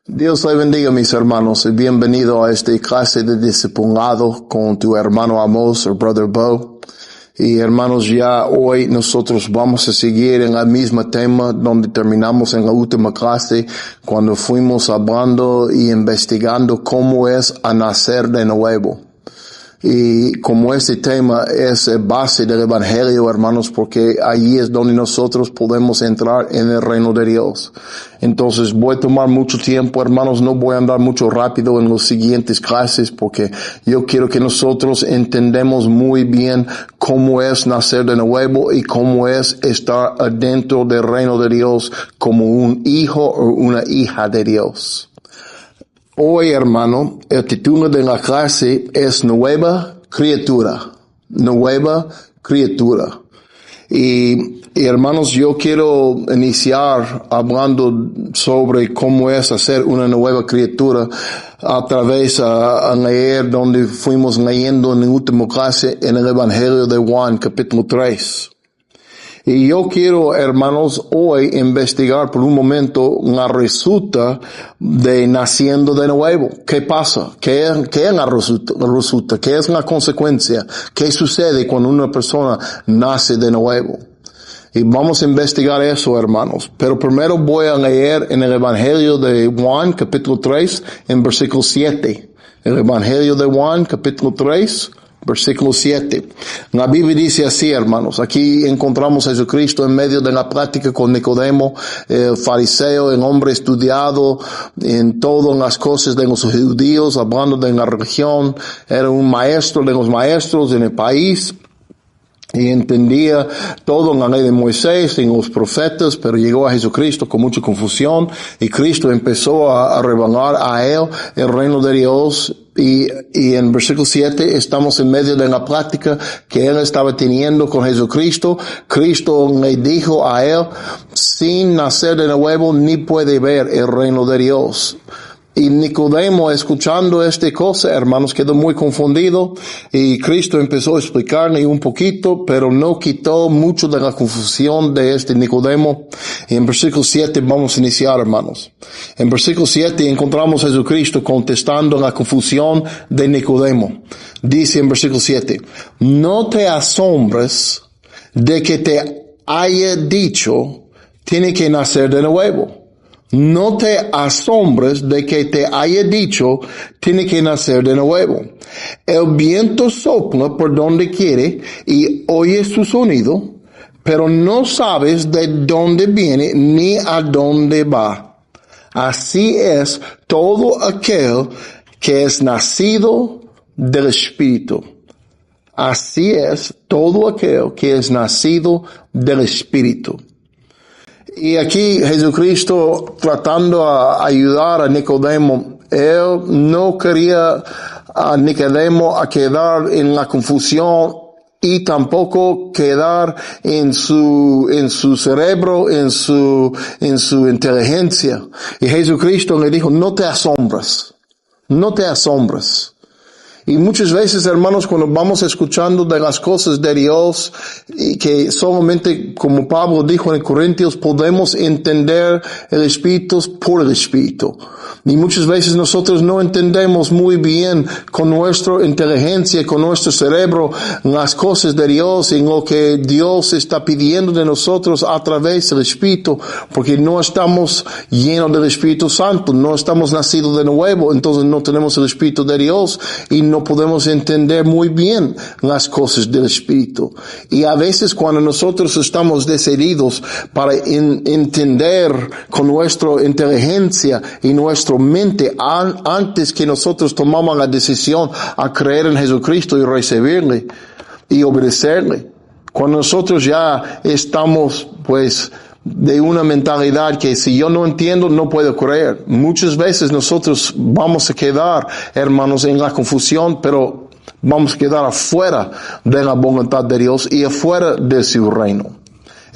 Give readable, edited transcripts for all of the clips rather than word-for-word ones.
Dios le bendiga, mis hermanos, y bienvenido a esta clase de discipulado con tu hermano Amos o Brother Bo. Y hermanos, ya hoy nosotros vamos a seguir en el mismo tema donde terminamos en la última clase cuando fuimos hablando y investigando cómo es a nacer de nuevo. Y como este tema es base del Evangelio, hermanos, porque ahí es donde nosotros podemos entrar en el reino de Dios. Entonces voy a tomar mucho tiempo, hermanos, no voy a andar mucho rápido en las siguientes clases porque yo quiero que nosotros entendamos muy bien cómo es nacer de nuevo y cómo es estar adentro del reino de Dios como un hijo o una hija de Dios. Hoy, hermano, el título de la clase es Nueva Criatura. Nueva Criatura. Y hermanos, yo quiero iniciar hablando sobre cómo es hacer una nueva criatura a través a leer donde fuimos leyendo en la última clase en el Evangelio de Juan, capítulo 3. Y yo quiero, hermanos, hoy investigar por un momento la resulta de naciendo de nuevo. ¿Qué pasa? ¿Qué es la resulta? ¿Qué es la consecuencia? ¿Qué sucede cuando una persona nace de nuevo? Y vamos a investigar eso, hermanos. Pero primero voy a leer en el Evangelio de Juan, capítulo 3, en versículo 7. El Evangelio de Juan, capítulo 3, versículo 7. La Biblia dice así, hermanos. Aquí encontramos a Jesucristo en medio de la plática con Nicodemo, el fariseo, el hombre estudiado en todas las cosas de los judíos, hablando de la religión. Era un maestro de los maestros en el país. Y entendía todo en la ley de Moisés, en los profetas, pero llegó a Jesucristo con mucha confusión y Cristo empezó a revelar a él el reino de Dios. Y en versículo 7 estamos en medio de la plática que él estaba teniendo con Jesucristo. Cristo le dijo a él, sin nacer de nuevo ni puede ver el reino de Dios. Y Nicodemo, escuchando esta cosa, hermanos, quedó muy confundido y Cristo empezó a explicarle un poquito, pero no quitó mucho de la confusión de este Nicodemo. Y en versículo 7 vamos a iniciar, hermanos. En versículo 7 encontramos a Jesucristo contestando la confusión de Nicodemo. Dice en versículo 7, no te asombres de que te haya dicho, tiene que nacer de nuevo. No te asombres de que te haya dicho, tiene que nacer de nuevo. El viento sopla por donde quiere y oyes su sonido, pero no sabes de dónde viene ni a dónde va. Así es todo aquel que es nacido del Espíritu. Así es todo aquel que es nacido del Espíritu. Y aquí Jesucristo tratando a ayudar a Nicodemo, él no quería a Nicodemo a quedar en la confusión y tampoco quedar en su cerebro, en su inteligencia. Y Jesucristo le dijo, no te asombres, no te asombres. Y muchas veces, hermanos, cuando vamos escuchando de las cosas de Dios, y que solamente, como Pablo dijo en Corintios, podemos entender el Espíritu por el Espíritu. Y muchas veces nosotros no entendemos muy bien con nuestra inteligencia, con nuestro cerebro, las cosas de Dios y lo que Dios está pidiendo de nosotros a través del Espíritu, porque no estamos llenos del Espíritu Santo, no estamos nacidos de nuevo, entonces no tenemos el Espíritu de Dios y no podemos entender muy bien las cosas del Espíritu. Y a veces cuando nosotros estamos decididos para entender con nuestra inteligencia y nuestra mente antes que nosotros tomamos la decisión a creer en Jesucristo y recibirle y obedecerle. Cuando nosotros ya estamos pues de una mentalidad que si yo no entiendo no puedo creer. Muchas veces nosotros vamos a quedar, hermanos, en la confusión, pero vamos a quedar afuera de la voluntad de Dios y afuera de su reino.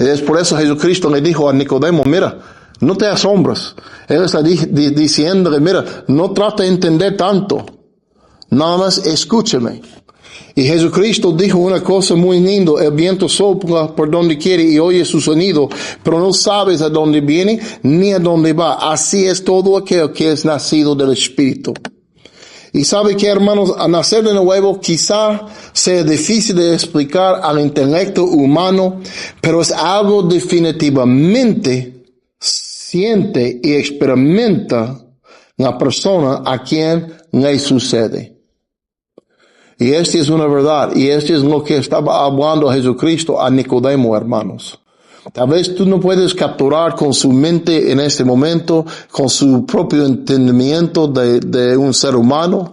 Y es por eso Jesucristo le dijo a Nicodemo, mira, no te asombres. Él está diciéndole, mira, no trata de entender tanto. Nada más escúchame. Y Jesucristo dijo una cosa muy linda: el viento sopla por donde quiere y oye su sonido, pero no sabes a dónde viene ni a dónde va. Así es todo aquel que es nacido del Espíritu. Y sabe que, hermanos, a nacer de nuevo quizá sea difícil de explicar al intelecto humano, pero es algo definitivamente siente y experimenta la persona a quien le sucede. Y esta es una verdad, y esto es lo que estaba hablando Jesucristo a Nicodemo, hermanos. Tal vez tú no puedes capturar con su mente en este momento, con su propio entendimiento de un ser humano,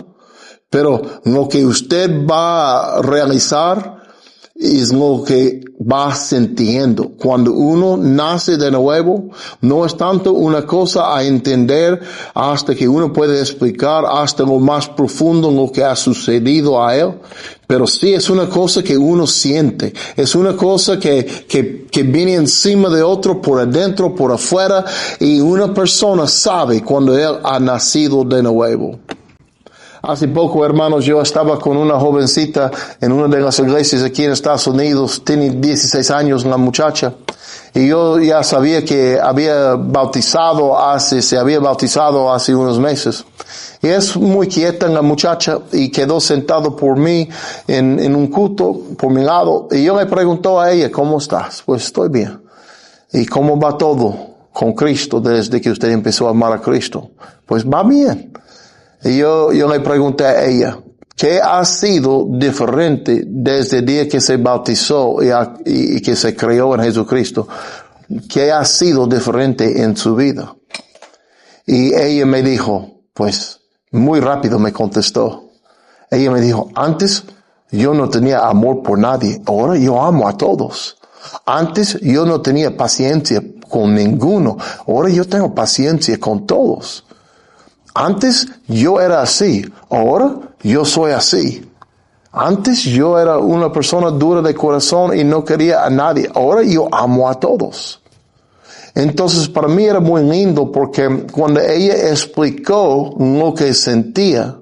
pero lo que usted va a realizar es lo que va sintiendo. Cuando uno nace de nuevo, no es tanto una cosa a entender hasta que uno puede explicar hasta lo más profundo lo que ha sucedido a él, pero sí es una cosa que uno siente, es una cosa que viene encima de otro, por adentro, por afuera, y una persona sabe cuando él ha nacido de nuevo. Hace poco, hermanos, yo estaba con una jovencita en una de las iglesias aquí en Estados Unidos. Tiene 16 años la muchacha. Y yo ya sabía que se había bautizado hace unos meses. Y es muy quieta la muchacha y quedó sentado por mí en un culto por mi lado. Y yo le pregunté a ella: ¿cómo estás? Pues estoy bien. ¿Y cómo va todo con Cristo desde que usted empezó a amar a Cristo? Pues va bien. Y yo le pregunté a ella: ¿qué ha sido diferente desde el día que se bautizó y que se creó en Jesucristo? ¿Qué ha sido diferente en su vida? Y ella me dijo, pues muy rápido me contestó. Ella me dijo: antes yo no tenía amor por nadie, ahora yo amo a todos. Antes yo no tenía paciencia con ninguno, ahora yo tengo paciencia con todos. Antes yo era así, ahora yo soy así. Antes yo era una persona dura de corazón y no quería a nadie, ahora yo amo a todos. Entonces para mí era muy lindo porque cuando ella explicó lo que sentía,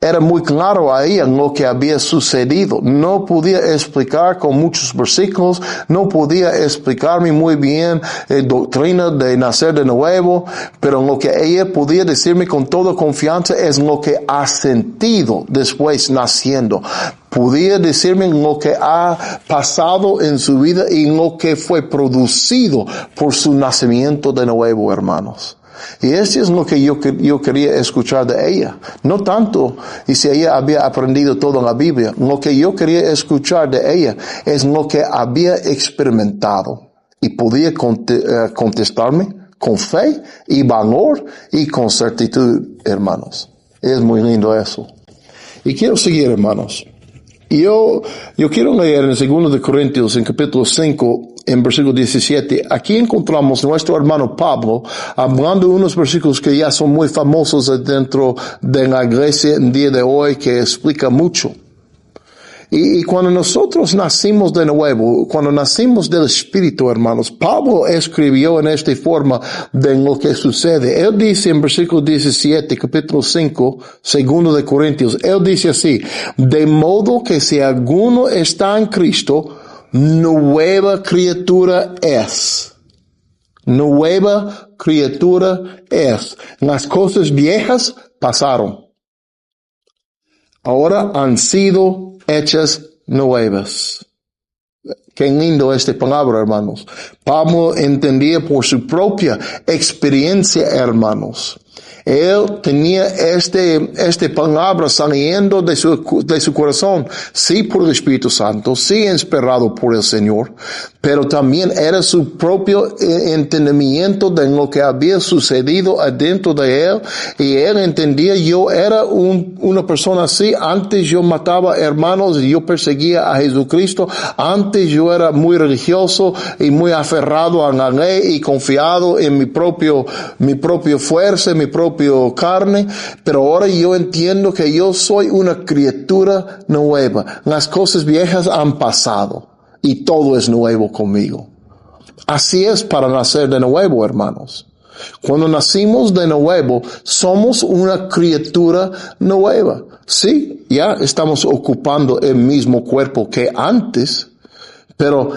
era muy claro a ella lo que había sucedido. No podía explicar con muchos versículos, no podía explicarme muy bien doctrina de nacer de nuevo, pero lo que ella podía decirme con toda confianza es lo que ha sentido después naciendo. Podía decirme lo que ha pasado en su vida y lo que fue producido por su nacimiento de nuevo, hermanos. Y eso es lo que yo quería escuchar de ella. No tanto, y si ella había aprendido toda la Biblia, lo que yo quería escuchar de ella es lo que había experimentado. Y podía contestarme con fe y valor y con certitud, hermanos. Es muy lindo eso. Y quiero seguir, hermanos. Yo quiero leer en 2 de Corintios, en capítulo 5, en versículo 17. Aquí encontramos nuestro hermano Pablo hablando de unos versículos que ya son muy famosos dentro de la iglesia en día de hoy, que explica mucho. Y cuando nosotros nacimos de nuevo, cuando nacimos del Espíritu, hermanos, Pablo escribió en esta forma de lo que sucede. Él dice en versículo 17, capítulo 5, 2 de Corintios, él dice así: de modo que si alguno está en Cristo, nueva criatura es. Nueva criatura es. Las cosas viejas pasaron. Ahora han sido hechas nuevas. Qué lindo esta palabra, hermanos. Pablo entendía por su propia experiencia, hermanos. Él tenía esta palabra saliendo de su corazón, sí por el Espíritu Santo, sí inspirado por el Señor, pero también era su propio entendimiento de lo que había sucedido adentro de él, y él entendía: yo era una persona así, antes yo mataba hermanos y yo perseguía a Jesucristo, antes yo era muy religioso y muy aferrado a la ley y confiado en mi propio fuerza, mi propio carne, pero ahora yo entiendo que yo soy una criatura nueva. Las cosas viejas han pasado y todo es nuevo conmigo. Así es para nacer de nuevo, hermanos. Cuando nacimos de nuevo, somos una criatura nueva. Sí, ya estamos ocupando el mismo cuerpo que antes, pero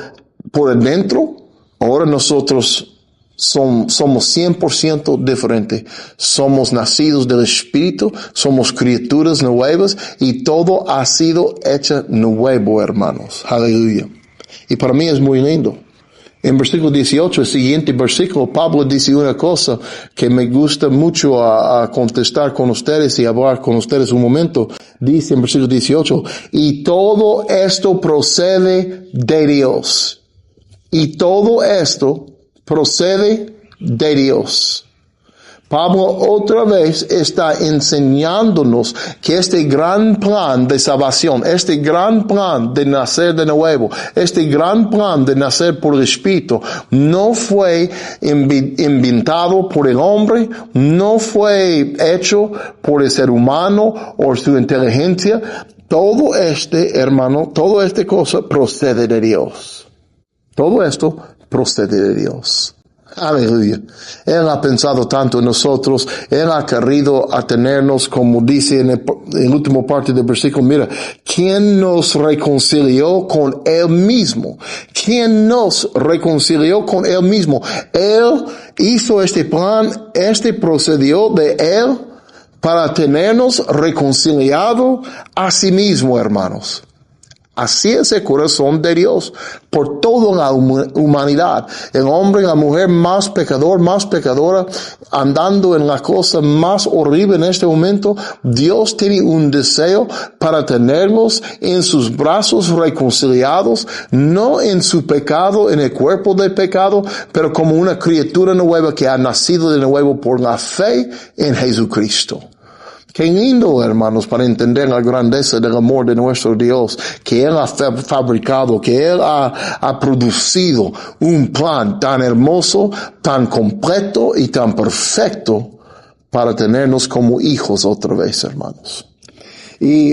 por dentro, ahora nosotros somos 100% diferentes. Somos nacidos del Espíritu, somos criaturas nuevas y todo ha sido hecho nuevo, hermanos. Aleluya. Y para mí es muy lindo. En versículo 18, el siguiente versículo, Pablo dice una cosa que me gusta mucho a contestar con ustedes y hablar con ustedes un momento. Dice en versículo 18, y todo esto procede de Dios. Y todo esto procede de Dios. Pablo otra vez está enseñándonos que este gran plan de salvación, este gran plan de nacer de nuevo, este gran plan de nacer por el Espíritu, no fue inventado por el hombre, no fue hecho por el ser humano o su inteligencia. Todo hermano, toda esta cosa procede de Dios. Todo esto procede de Dios. Aleluya. Él ha pensado tanto en nosotros. Él ha querido atenernos, como dice en el último parte del versículo. Mira, ¿quién nos reconcilió con Él mismo? ¿Quién nos reconcilió con Él mismo? Él hizo este plan, procedió de Él para tenernos reconciliado a sí mismo, hermanos. Así es el corazón de Dios por toda la humanidad. El hombre y la mujer más pecador, más pecadora, andando en la cosa más horrible en este momento. Dios tiene un deseo para tenerlos en sus brazos reconciliados, no en su pecado, en el cuerpo del pecado, pero como una criatura nueva que ha nacido de nuevo por la fe en Jesucristo. Qué lindo, hermanos, para entender la grandeza del amor de nuestro Dios, que Él ha fabricado, que Él ha producido un plan tan hermoso, tan completo y tan perfecto para tenernos como hijos otra vez, hermanos. Y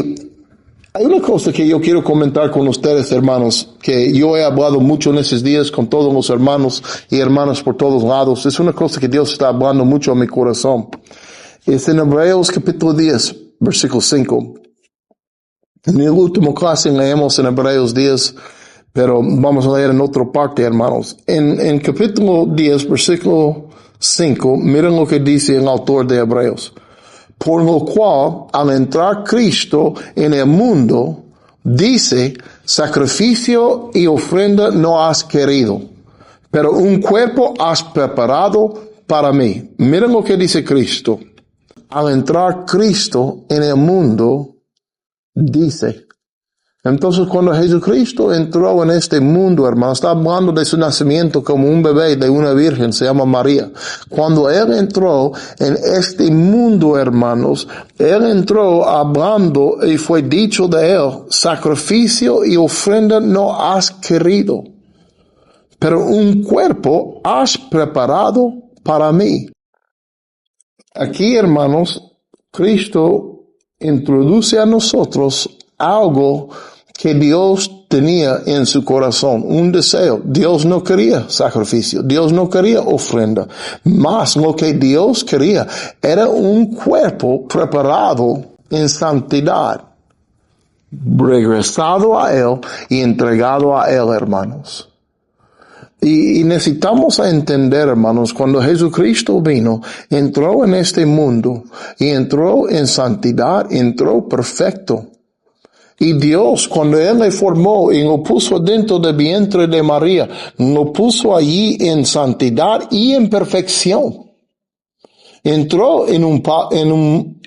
hay una cosa que yo quiero comentar con ustedes, hermanos, que yo he hablado mucho en estos días con todos los hermanos y hermanas por todos lados. Es una cosa que Dios está hablando mucho a mi corazón. Es en Hebreos capítulo 10, versículo 5. En el último clase leemos en Hebreos 10, pero vamos a leer en otra parte, hermanos. En capítulo 10, versículo 5, miren lo que dice el autor de Hebreos. Por lo cual, al entrar Cristo en el mundo, dice, sacrificio y ofrenda no has querido, pero un cuerpo has preparado para mí. Miren lo que dice Cristo. Al entrar Cristo en el mundo, dice. Entonces, cuando Jesucristo entró en este mundo, hermano, está hablando de su nacimiento como un bebé de una virgen, se llama María. Cuando Él entró en este mundo, hermanos, Él entró hablando y fue dicho de Él, sacrificio y ofrenda no has querido, pero un cuerpo has preparado para mí. Aquí, hermanos, Cristo introduce a nosotros algo que Dios tenía en su corazón, un deseo. Dios no quería sacrificio, Dios no quería ofrenda. Más lo que Dios quería era un cuerpo preparado en santidad, regresado a Él y entregado a Él, hermanos. Y necesitamos entender, hermanos, cuando Jesucristo vino, entró en este mundo y entró en santidad, entró perfecto. Y Dios, cuando Él le formó y lo puso dentro del vientre de María, lo puso allí en santidad y en perfección. Entró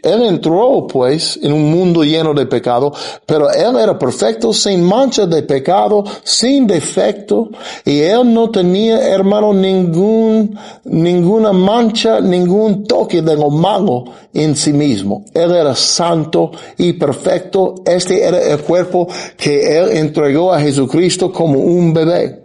Él entró pues en un mundo lleno de pecado, pero Él era perfecto, sin mancha de pecado, sin defecto, y Él no tenía, hermano, ninguna mancha, ningún toque de lo malo en sí mismo. Él era santo y perfecto. Este era el cuerpo que Él entregó a Jesucristo como un bebé.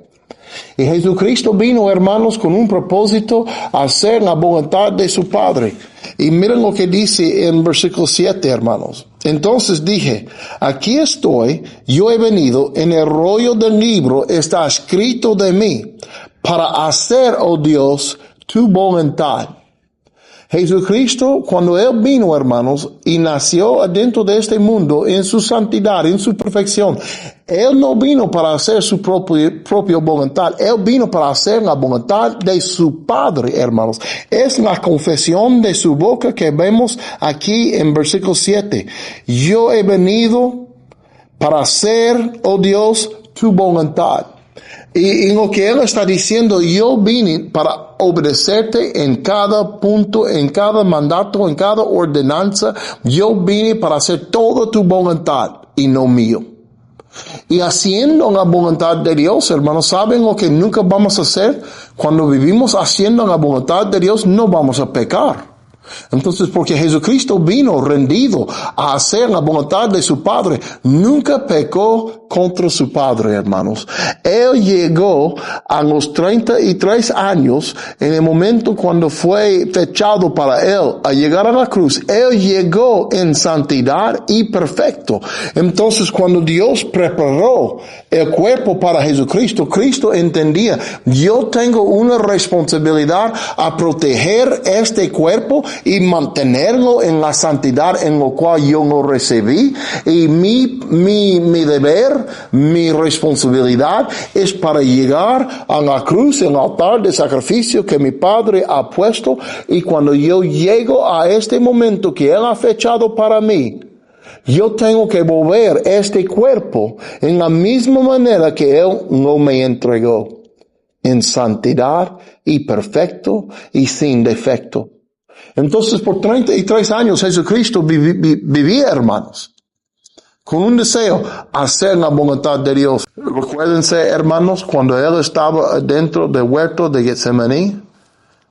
Y Jesucristo vino, hermanos, con un propósito, a hacer la voluntad de su Padre. Y miren lo que dice en versículo 7, hermanos. Entonces dije, aquí estoy, yo he venido, en el rollo del libro está escrito de mí, para hacer, oh Dios, tu voluntad. Jesucristo, cuando Él vino, hermanos, y nació adentro de este mundo en su santidad, en su perfección, Él no vino para hacer su propia voluntad. Él vino para hacer la voluntad de su Padre, hermanos. Es la confesión de su boca que vemos aquí en versículo 7. Yo he venido para hacer, oh Dios, tu voluntad. Y lo que Él está diciendo, yo vine para obedecerte en cada punto, en cada mandato, en cada ordenanza. Yo vine para hacer toda tu voluntad y no mío. Y haciendo la voluntad de Dios, hermanos, ¿saben lo que nunca vamos a hacer? Cuando vivimos haciendo la voluntad de Dios, no vamos a pecar. Entonces, porque Jesucristo vino rendido a hacer la voluntad de su Padre, nunca pecó contra su Padre, hermanos. Él llegó a los 33 años, en el momento cuando fue fechado para Él a llegar a la cruz. Él llegó en santidad y perfecto. Entonces, cuando Dios preparó el cuerpo para Jesucristo, Cristo entendía, yo tengo una responsabilidad a proteger este cuerpo y mantenerlo en la santidad en lo cual yo lo recibí. Y mi deber, mi responsabilidad es para llegar a la cruz, en el altar de sacrificio que mi Padre ha puesto. Y cuando yo llego a este momento que Él ha fechado para mí, yo tengo que volver este cuerpo en la misma manera que Él no me entregó, en santidad y perfecto y sin defecto. Entonces, por 33 años Jesucristo vivía, hermanos, con un deseo, hacer la voluntad de Dios. Recuérdense, hermanos, cuando Él estaba dentro del huerto de Getsemaní,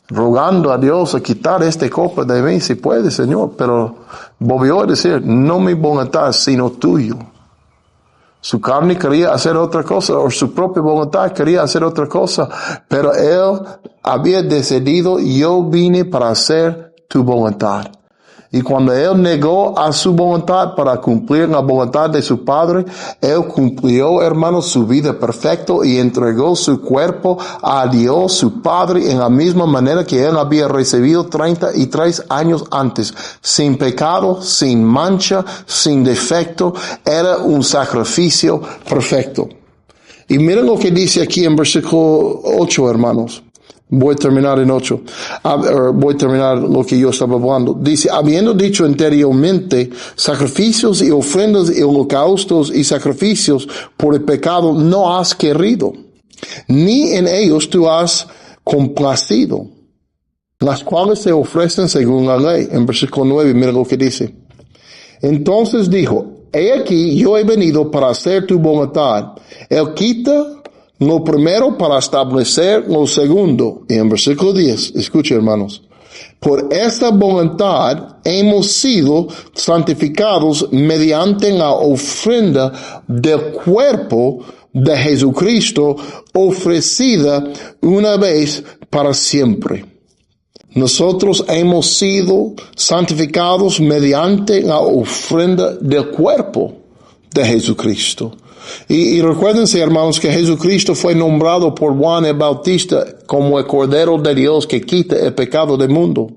rogando a Dios a quitar esta copa de mí, si puede, Señor, pero volvió a decir, no mi voluntad, sino tuyo. Su carne quería hacer otra cosa, o su propia voluntad quería hacer otra cosa, pero Él había decidido, yo vine para hacer tu voluntad. Y cuando Él negó a su voluntad para cumplir la voluntad de su Padre, Él cumplió, hermanos, su vida perfecto y entregó su cuerpo a Dios, su Padre, en la misma manera que Él había recibido 33 años antes, sin pecado, sin mancha, sin defecto. Era un sacrificio perfecto. Y miren lo que dice aquí en versículo 8, hermanos. Voy a terminar en 8. Voy a terminar lo que yo estaba hablando. Dice, habiendo dicho anteriormente, sacrificios y ofrendas y holocaustos y sacrificios por el pecado no has querido, ni en ellos tú has complacido, las cuales se ofrecen según la ley. En versículo 9, mira lo que dice. Entonces dijo, he aquí, yo he venido para hacer tu voluntad. Él quita lo primero para establecer lo segundo. Y en versículo 10, escuchen, hermanos. Por esta voluntad hemos sido santificados mediante la ofrenda del cuerpo de Jesucristo, ofrecida una vez para siempre. Nosotros hemos sido santificados mediante la ofrenda del cuerpo de Jesucristo. Y recuérdense, hermanos, que Jesucristo fue nombrado por Juan el Bautista como el Cordero de Dios que quita el pecado del mundo.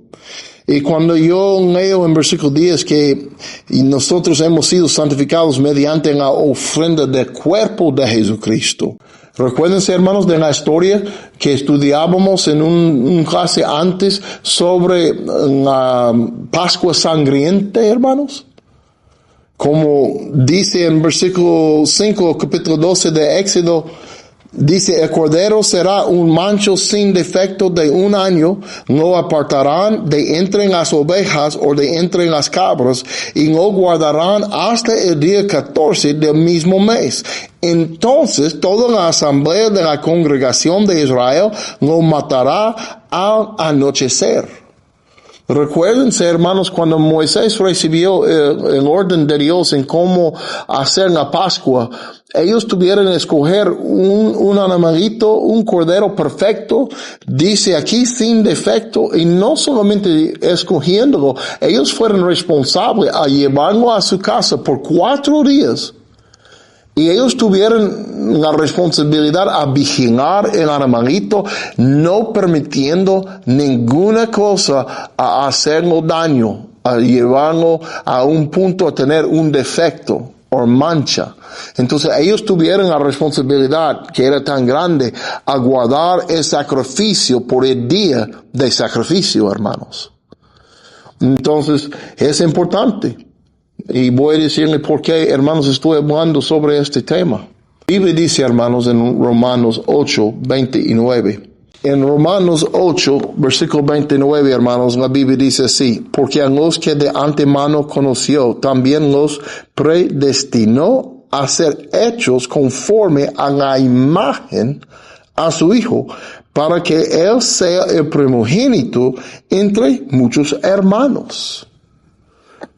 Y cuando yo leo en versículo 10 que nosotros hemos sido santificados mediante la ofrenda del cuerpo de Jesucristo. Recuérdense, hermanos, de la historia que estudiábamos en un clase antes sobre la Pascua sangrienta, hermanos. Como dice en versículo 5, capítulo 12 de Éxodo, dice, el cordero será un macho sin defecto de 1 año, lo apartarán de entre las ovejas o de entre las cabras, y lo guardarán hasta el día 14 del mismo mes. Entonces toda la asamblea de la congregación de Israel lo matará al anochecer. Recuérdense, hermanos, cuando Moisés recibió el orden de Dios en cómo hacer la Pascua, ellos tuvieron que escoger un animalito, un cordero perfecto, dice aquí sin defecto, y no solamente escogiéndolo, ellos fueron responsables a llevarlo a su casa por 4 días. Y ellos tuvieron la responsabilidad a vigilar el animalito, no permitiendo ninguna cosa a hacerlo daño, a llevarlo a un punto a tener un defecto o mancha. Entonces ellos tuvieron la responsabilidad, que era tan grande, a guardar el sacrificio por el día de sacrificio, hermanos. Entonces es importante. Y voy a decirle por qué, hermanos, estoy hablando sobre este tema. La Biblia dice, hermanos, en Romanos 8, 29. En Romanos 8, versículo 29, hermanos, la Biblia dice así: porque a los que de antemano conoció, también los predestinó a ser hechos conforme a la imagen a su Hijo, para que Él sea el primogénito entre muchos hermanos.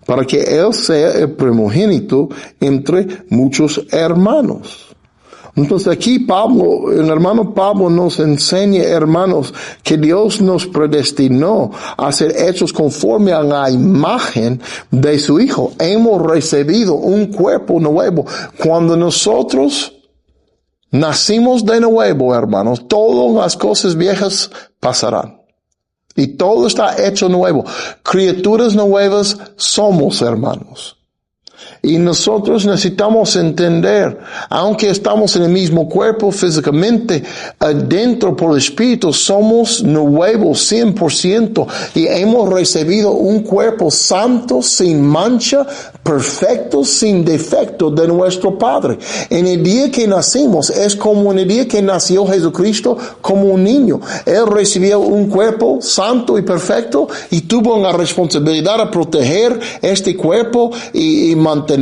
Para que Él sea el primogénito entre muchos hermanos. Entonces aquí Pablo, el hermano Pablo nos enseña, hermanos, que Dios nos predestinó a ser hechos conforme a la imagen de su Hijo. Hemos recibido un cuerpo nuevo. Cuando nosotros nacimos de nuevo, hermanos, todas las cosas viejas pasarán. Y todo está hecho nuevo. Criaturas nuevas somos, hermanos. Y nosotros necesitamos entender, aunque estamos en el mismo cuerpo físicamente, adentro por el Espíritu somos nuevos 100% y hemos recibido un cuerpo santo, sin mancha, perfecto, sin defecto de nuestro Padre. En el día que nacimos es como en el día que nació Jesucristo como un niño. Él recibió un cuerpo santo y perfecto y tuvo la responsabilidad de proteger este cuerpo y mantenerse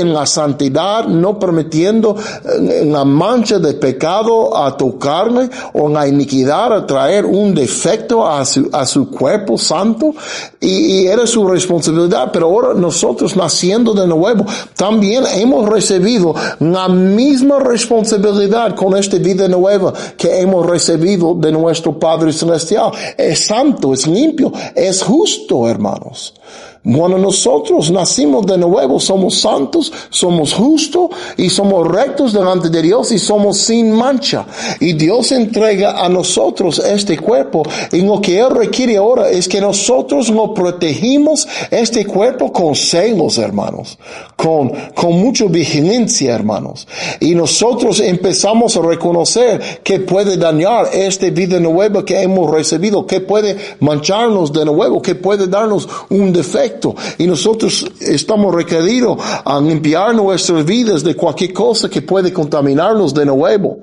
en la santidad, no permitiendo la mancha de pecado a tocarle o la iniquidad a traer un defecto a su cuerpo santo, y era su responsabilidad. Pero ahora nosotros, naciendo de nuevo, también hemos recibido la misma responsabilidad con esta vida nueva que hemos recibido de nuestro Padre Celestial. Es santo, es limpio, es justo, hermanos. Cuando nosotros nacimos de nuevo, somos santos, somos justos y somos rectos delante de Dios y somos sin mancha. Y Dios entrega a nosotros este cuerpo, y lo que Él requiere ahora es que nosotros lo protegimos, este cuerpo, con celos, hermanos, con mucha vigilancia, hermanos. Y nosotros empezamos a reconocer que puede dañar esta vida nueva que hemos recibido, que puede mancharnos de nuevo, que puede darnos un defecto. Y nosotros estamos requeridos a limpiar nuestras vidas de cualquier cosa que puede contaminarnos de nuevo.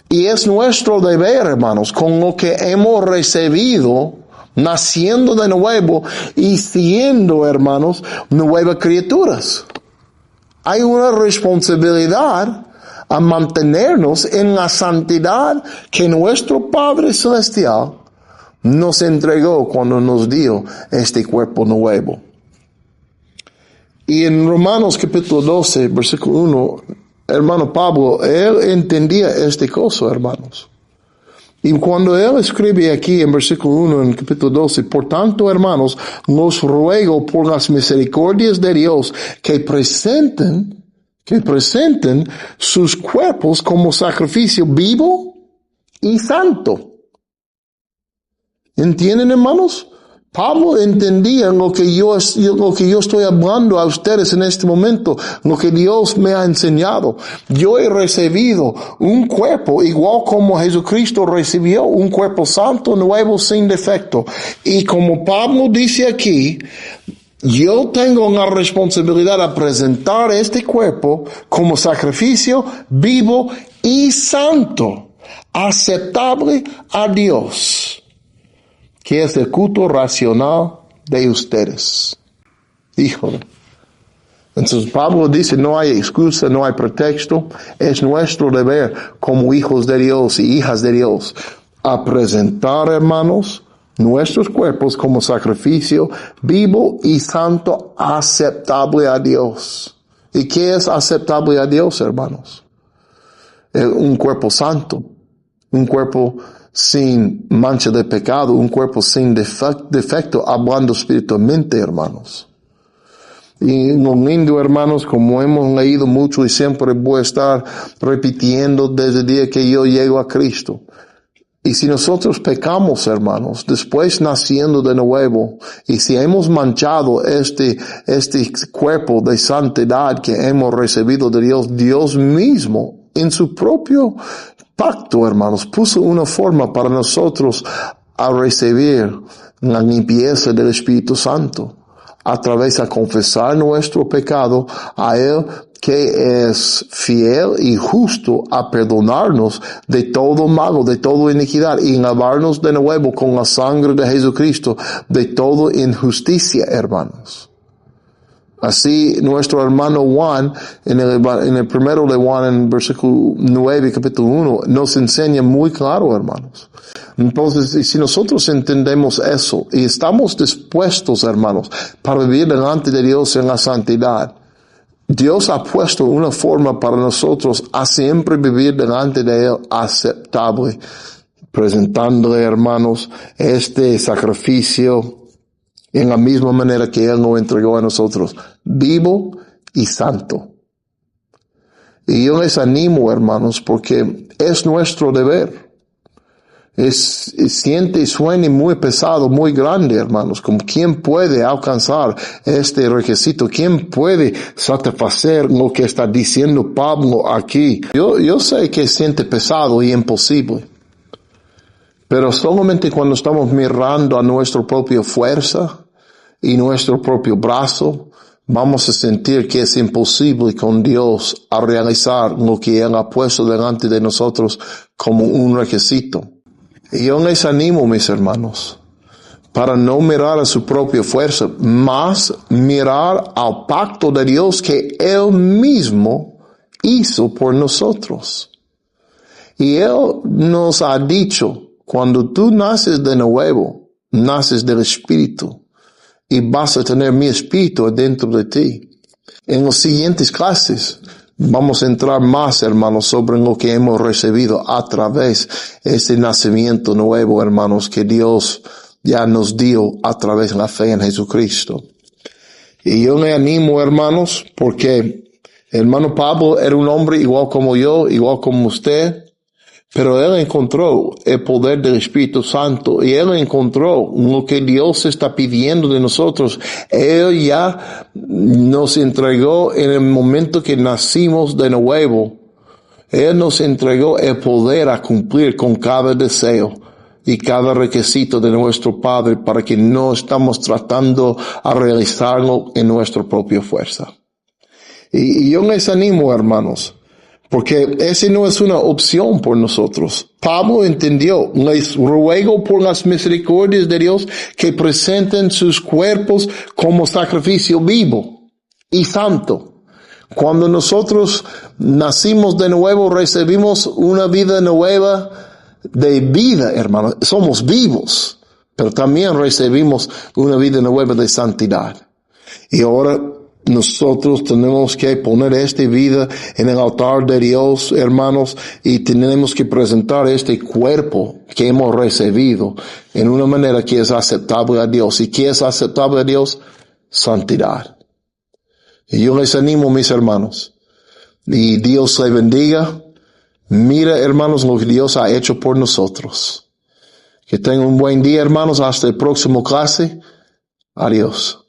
Y es nuestro deber, hermanos, con lo que hemos recibido, naciendo de nuevo y siendo, hermanos, nuevas criaturas. Hay una responsabilidad a mantenernos en la santidad que nuestro Padre Celestial nos entregó cuando nos dio este cuerpo nuevo. Y en Romanos capítulo 12, versículo 1, hermano Pablo, él entendía este cosa, hermanos. Y cuando él escribe aquí en versículo 1, en capítulo 12, por tanto, hermanos, los ruego por las misericordias de Dios que presenten sus cuerpos como sacrificio vivo y santo. ¿Entienden, hermanos? Pablo entendía lo que yo estoy hablando a ustedes en este momento, lo que Dios me ha enseñado. Yo he recibido un cuerpo igual como Jesucristo recibió un cuerpo santo, nuevo, sin defecto. Y como Pablo dice aquí, yo tengo la responsabilidad de presentar este cuerpo como sacrificio vivo y santo, aceptable a Dios, que es el culto racional de ustedes. Híjole. Entonces Pablo dice, no hay excusa, no hay pretexto. Es nuestro deber como hijos de Dios y hijas de Dios a presentar, hermanos, nuestros cuerpos como sacrificio vivo y santo, aceptable a Dios. ¿Y qué es aceptable a Dios, hermanos? Un cuerpo santo, un cuerpo sin mancha de pecado, un cuerpo sin defecto, hablando espiritualmente, hermanos. Y lo lindo, hermanos, como hemos leído mucho y siempre voy a estar repitiendo desde el día que yo llego a Cristo. Y si nosotros pecamos, hermanos, después naciendo de nuevo, y si hemos manchado este cuerpo de santidad que hemos recibido de Dios, Dios mismo, en su propio pacto, hermanos, puso una forma para nosotros a recibir la limpieza del Espíritu Santo, a través de confesar nuestro pecado a Él, que es fiel y justo a perdonarnos de todo malo, de toda iniquidad, y lavarnos de nuevo con la sangre de Jesucristo de toda injusticia, hermanos. Así, nuestro hermano Juan, en el primero de Juan, en versículo 9, capítulo 1, nos enseña muy claro, hermanos. Entonces, si nosotros entendemos eso y estamos dispuestos, hermanos, para vivir delante de Dios en la santidad, Dios ha puesto una forma para nosotros a siempre vivir delante de Él aceptable, presentándole, hermanos, este sacrificio en la misma manera que Él nos entregó a nosotros, vivo y santo. Y yo les animo, hermanos, porque es nuestro deber. Siente y suena muy pesado, muy grande, hermanos, como quién puede alcanzar este requisito, quién puede satisfacer lo que está diciendo Pablo aquí. Yo sé que siente pesado y imposible, pero solamente cuando estamos mirando a nuestra propia fuerza y nuestro propio brazo, vamos a sentir que es imposible con Dios a realizar lo que Él ha puesto delante de nosotros como un requisito. Y yo les animo, mis hermanos, para no mirar a su propia fuerza, más mirar al pacto de Dios que Él mismo hizo por nosotros. Y Él nos ha dicho, cuando tú naces de nuevo, naces del Espíritu, y vas a tener mi Espíritu dentro de ti. En las siguientes clases vamos a entrar más, hermanos, sobre lo que hemos recibido a través de este nacimiento nuevo, hermanos, que Dios ya nos dio a través de la fe en Jesucristo. Y yo le animo, hermanos, porque el hermano Pablo era un hombre igual como yo, igual como usted, pero él encontró el poder del Espíritu Santo y él encontró lo que Dios está pidiendo de nosotros. Él ya nos entregó en el momento que nacimos de nuevo. Él nos entregó el poder a cumplir con cada deseo y cada requisito de nuestro Padre para que no estamos tratando a realizarlo en nuestra propia fuerza. Y yo les animo, hermanos, porque esa no es una opción por nosotros. Pablo entendió, les ruego por las misericordias de Dios que presenten sus cuerpos como sacrificio vivo y santo. Cuando nosotros nacimos de nuevo, recibimos una vida nueva de vida, hermanos. Somos vivos, pero también recibimos una vida nueva de santidad. Y ahora nosotros tenemos que poner esta vida en el altar de Dios, hermanos, y tenemos que presentar este cuerpo que hemos recibido en una manera que es aceptable a Dios. ¿Y qué es aceptable a Dios? Santidad. Y yo les animo, mis hermanos, y Dios les bendiga. Mira, hermanos, lo que Dios ha hecho por nosotros. Que tengan un buen día, hermanos. Hasta el próximo clase. Adiós.